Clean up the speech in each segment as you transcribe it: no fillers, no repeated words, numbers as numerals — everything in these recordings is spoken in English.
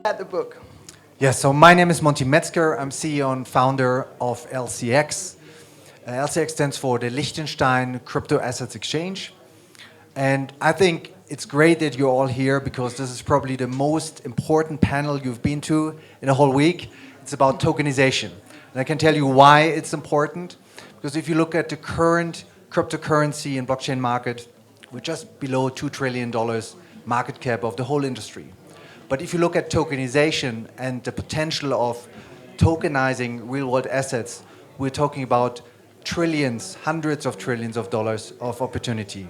At the book. Yes, so my name is Monty Metzger. I'm CEO and founder of LCX. LCX stands for the Liechtenstein Crypto Assets Exchange. And I think it's great that you're all here because this is probably the most important panel you've been to in a whole week. It's about tokenization. And I can tell you why it's important. Because if you look at the current cryptocurrency and blockchain market, we're just below $2 trillion market cap of the whole industry. But if you look at tokenization and the potential of tokenizing real-world assets, we're talking about trillions, hundreds of trillions of dollars of opportunity.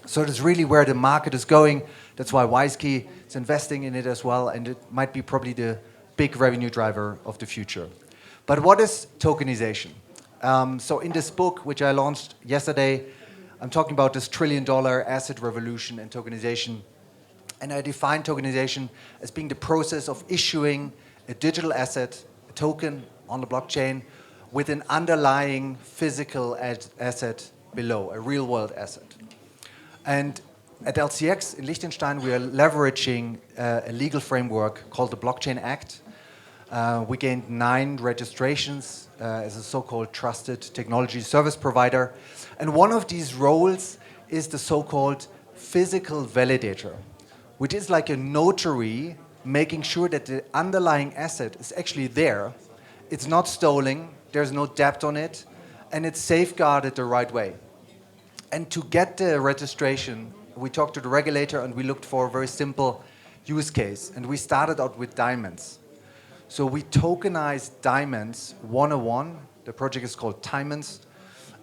So it's really where the market is going. That's why WISeKey is investing in it as well, and it might be probably the big revenue driver of the future. But what is tokenization? So in this book, which I launched yesterday, I'm talking about this trillion-dollar asset revolution and tokenization. And I define tokenization as being the process of issuing a digital asset, a token on the blockchain, with an underlying physical asset below, a real-world asset. And at LCX in Liechtenstein, we are leveraging a legal framework called the Blockchain Act. We gained 9 registrations as a so-called trusted technology service provider. And one of these roles is the so-called physical validator, which is like a notary making sure that the underlying asset is actually there. It's not stolen, there's no debt on it, and it's safeguarded the right way. And to get the registration, we talked to the regulator and we looked for a very simple use case. And we started out with diamonds. So we tokenized diamonds 101. The project is called Diamonds.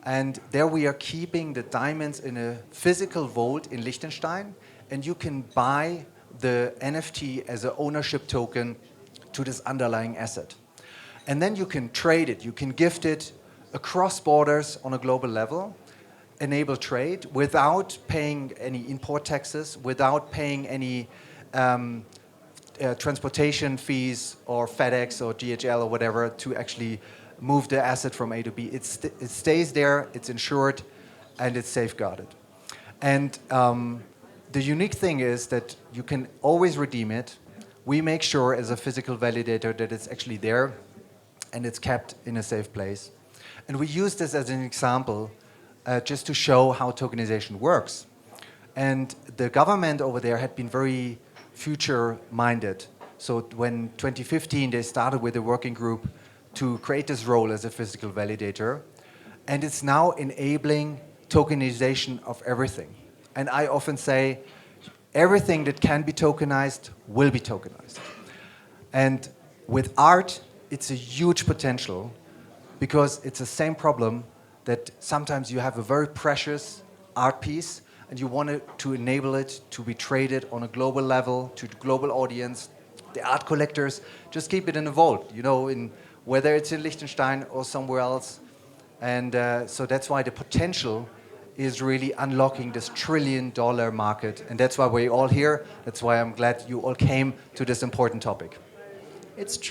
And there we are keeping the diamonds in a physical vault in Liechtenstein. And you can buy the NFT as an ownership token to this underlying asset. And then you can trade it, you can gift it across borders on a global level, enable trade without paying any import taxes, without paying any transportation fees or FedEx or DHL or whatever to actually move the asset from A to B. It stays there, it's insured, and it's safeguarded. And the unique thing is that you can always redeem it. We make sure as a physical validator that it's actually there and it's kept in a safe place. And we use this as an example just to show how tokenization works. And the government over there had been very future-minded. So when 2015, they started with a working group to create this role as a physical validator. And it's now enabling tokenization of everything. And I often say, everything that can be tokenized will be tokenized. And with art, it's a huge potential because it's the same problem that sometimes you have a very precious art piece and you want to enable it to be traded on a global level to the global audience. The art collectors just keep it in a vault, you know, whether it's in Liechtenstein or somewhere else. And so that's why the potential is really unlocking this trillion-dollar market. And that's why we're all here. That's why I'm glad you all came to this important topic. It's true.